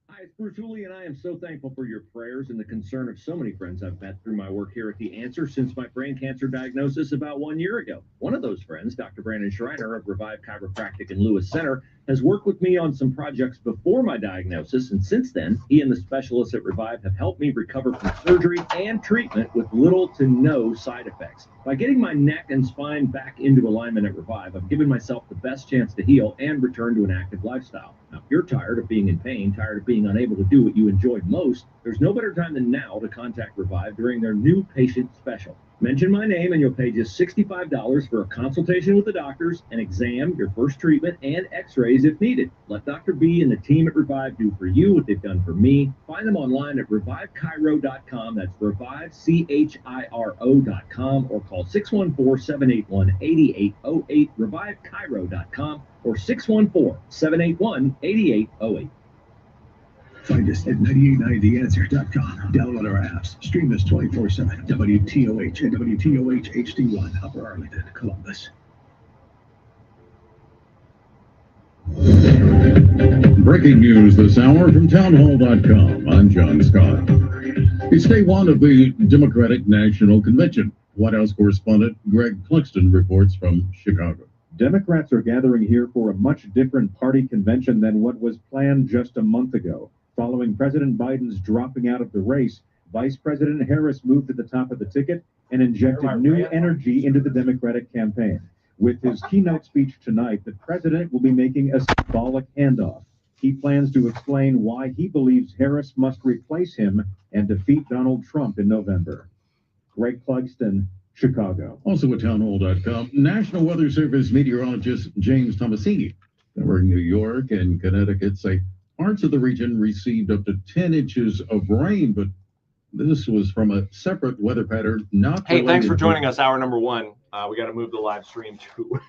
Speaker 5: Hi, it's Bruce Hooley, and I am so thankful for your prayers and the concern of so many friends I've met through my work here at The Answer since my brain cancer diagnosis about 1 year ago. One of those friends, Dr. Brandon Schreiner of Revive Chiropractic and Lewis Center, has worked with me on some projects before my diagnosis, and since then, he and the specialists at Revive have helped me recover from surgery and treatment with little to no side effects. By getting my neck and spine back into alignment at Revive, I've given myself the best chance to heal and return to an active lifestyle. Now, if you're tired of being in pain, tired of being unable to do what you enjoy most, there's no better time than now to contact Revive during their new patient special. Mention my name and you'll pay just $65 for a consultation with the doctors, an exam, your first treatment, and x-rays if needed. Let Dr. B and the team at Revive do for you what they've done for me. Find them online at revivechiro.com. That's revivechiro.com, or call 614-781-8808, revivechiro.com, or 614-781-8808.
Speaker 14: Find us at 989theanswer.com. Download our apps. Stream us 24/7. WTOH and WTOH HD1, Upper Arlington, Columbus.
Speaker 7: Breaking news this hour from townhall.com. I'm John Scott. It's day one of the Democratic National Convention. White House correspondent Greg Cluxton reports from Chicago.
Speaker 10: Democrats are gathering here for a much different party convention than what was planned just a month ago. Following President Biden's dropping out of the race, Vice President Harris moved to the top of the ticket and injected new energy into the Democratic campaign. With his keynote speech tonight, the president will be making a symbolic handoff. He plans to explain why he believes Harris must replace him and defeat Donald Trump in November. Greg Clugston, Chicago.
Speaker 7: Also at townhall.com, National Weather Service meteorologist James Tomasini covering New York and Connecticut say parts of the region received up to 10 inches of rain, but This was from a separate weather pattern, not
Speaker 1: Hey, thanks for
Speaker 7: related
Speaker 1: joining
Speaker 7: to-
Speaker 1: us. Hour number one. We got to move the live stream to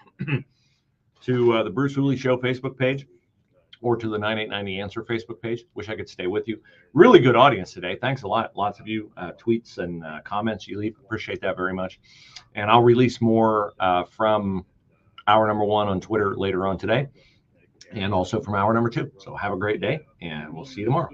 Speaker 1: the Bruce Hooley Show Facebook page or to the 9890 Answer Facebook page. Wish I could stay with you. Really good audience today. Thanks a lot. Lots of you tweets and comments you leave. Appreciate that very much. And I'll release more from hour number one on Twitter later on today, and also from hour number two. So have a great day, and we'll see you tomorrow.